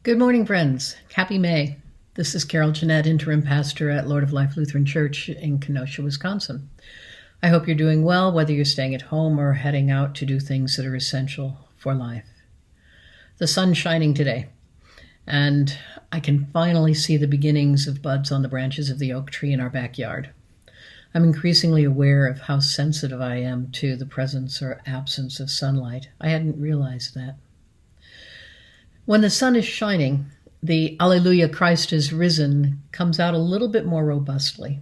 Good morning, friends. Happy May. This is Carol Jeanette, interim pastor at Lord of Life Lutheran Church in Kenosha, Wisconsin. I hope you're doing well, whether you're staying at home or heading out to do things that are essential for life. The sun's shining today, and I can finally see the beginnings of buds on the branches of the oak tree in our backyard. I'm increasingly aware of how sensitive I am to the presence or absence of sunlight. I hadn't realized that. When the sun is shining, the Alleluia, Christ is risen comes out a little bit more robustly.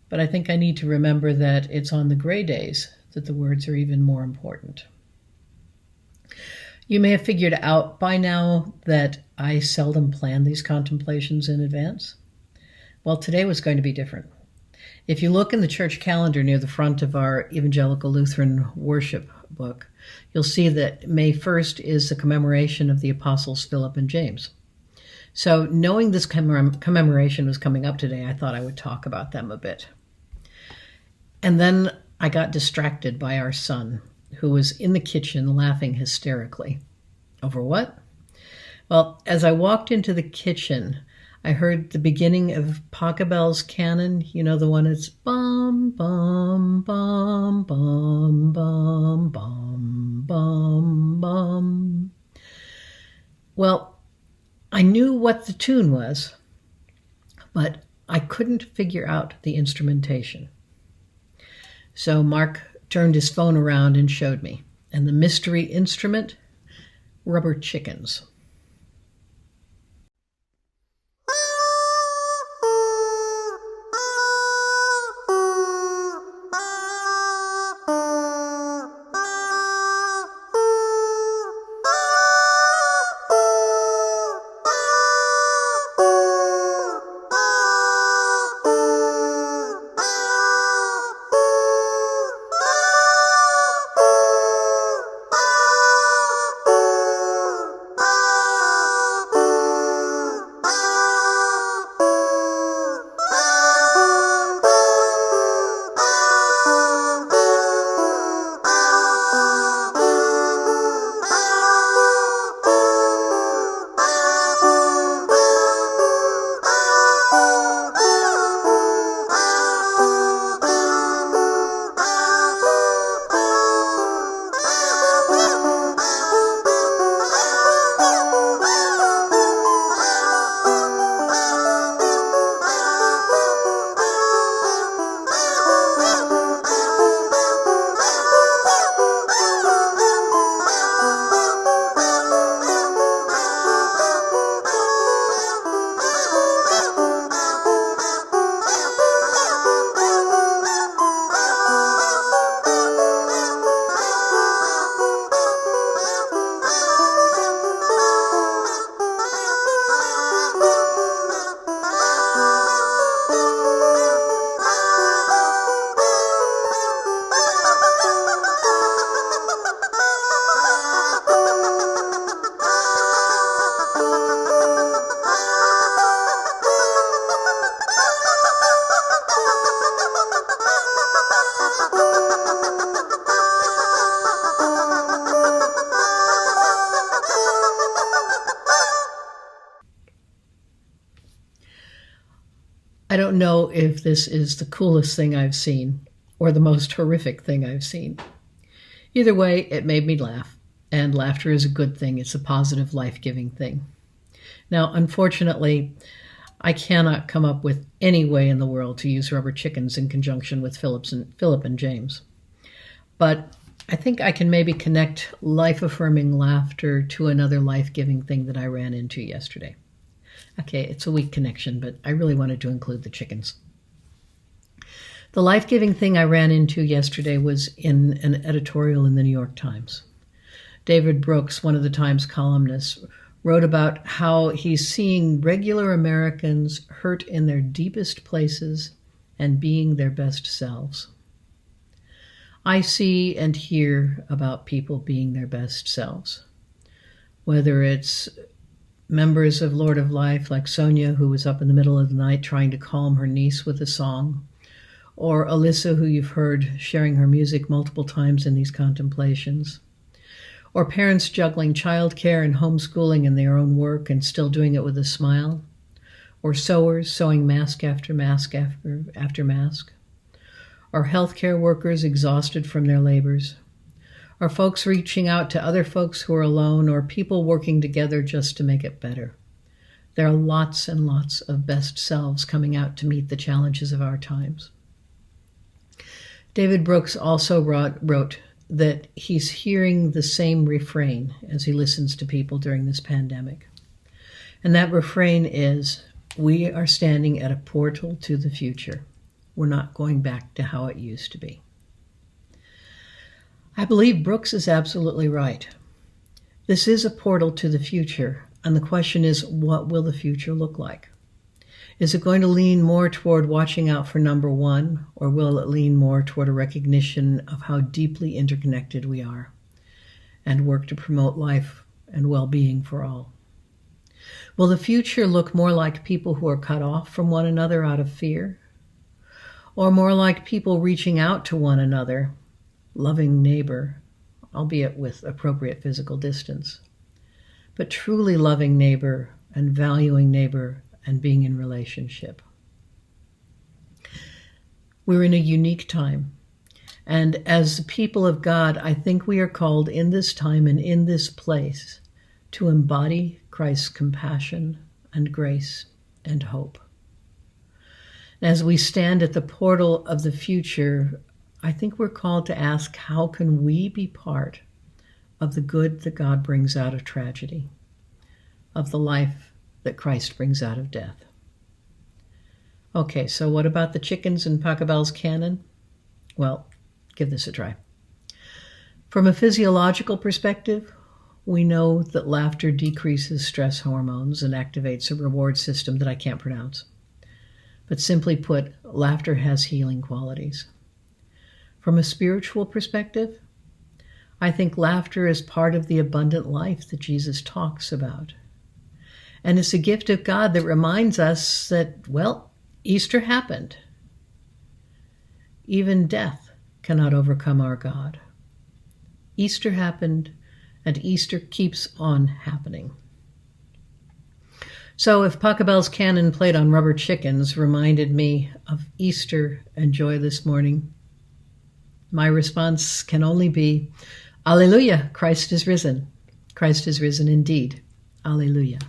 But I think I need to remember that it's on the gray days that the words are even more important. You may have figured out by now that I seldom plan these contemplations in advance. Well, today was going to be different. If you look in the church calendar near the front of our Evangelical Lutheran worship book, you'll see that May 1st is the commemoration of the apostles Philip and James. So knowing this commemoration was coming up today, I thought I would talk about them a bit. And then I got distracted by our son, who was in the kitchen laughing hysterically. Over what? Well, as I walked into the kitchen, I heard the beginning of Pachelbel's canon, you know, the one that's bum, bum, bum, bum, bum, bum, bum, bum. Well, I knew what the tune was, but I couldn't figure out the instrumentation. So Mark turned his phone around and showed me. And the mystery instrument, rubber chickens. I don't know if this is the coolest thing I've seen or the most horrific thing I've seen. Either way, it made me laugh, and laughter is a good thing. It's a positive, life-giving thing. Now, unfortunately, I cannot come up with any way in the world to use rubber chickens in conjunction with Philip and James. But I think I can maybe connect life-affirming laughter to another life-giving thing that I ran into yesterday. Okay, it's a weak connection, but I really wanted to include the chickens. The life-giving thing I ran into yesterday was in an editorial in the New York Times. David Brooks, one of the Times columnists, wrote about how he's seeing regular Americans hurt in their deepest places and being their best selves. I see and hear about people being their best selves, whether it's members of Lord of Life like Sonia, who was up in the middle of the night trying to calm her niece with a song, or Alyssa, who you've heard sharing her music multiple times in these contemplations, Or parents juggling childcare and homeschooling and their own work and still doing it with a smile. Or sewers sewing mask after mask after mask. Or healthcare workers exhausted from their labors. Or folks reaching out to other folks who are alone, or people working together just to make it better. There are lots and lots of best selves coming out to meet the challenges of our times. David Brooks also wrote that he's hearing the same refrain as he listens to people during this pandemic. And that refrain is, we are standing at a portal to the future. We're not going back to how it used to be. I believe Brooks is absolutely right. This is a portal to the future, and the question is, what will the future look like? Is it going to lean more toward watching out for number one, or will it lean more toward a recognition of how deeply interconnected we are, and work to promote life and well-being for all? Will the future look more like people who are cut off from one another out of fear, or more like people reaching out to one another, loving neighbor, albeit with appropriate physical distance, but truly loving neighbor and valuing neighbor and being in relationship? We're in a unique time, and as the people of God, I think we are called in this time and in this place to embody Christ's compassion and grace and hope. As we stand at the portal of the future, I think we're called to ask, how can we be part of the good that God brings out of tragedy, of the life that Christ brings out of death? Okay, so what about the chickens in Pachelbel's canon? Well, give this a try. From a physiological perspective, we know that laughter decreases stress hormones and activates a reward system that I can't pronounce. But simply put, laughter has healing qualities. From a spiritual perspective, I think laughter is part of the abundant life that Jesus talks about. And it's a gift of God that reminds us that, well, Easter happened. Even death cannot overcome our God. Easter happened, and Easter keeps on happening. So if Pachelbel's canon played on rubber chickens reminded me of Easter and joy this morning, my response can only be, Alleluia, Christ is risen. Christ is risen indeed. Alleluia.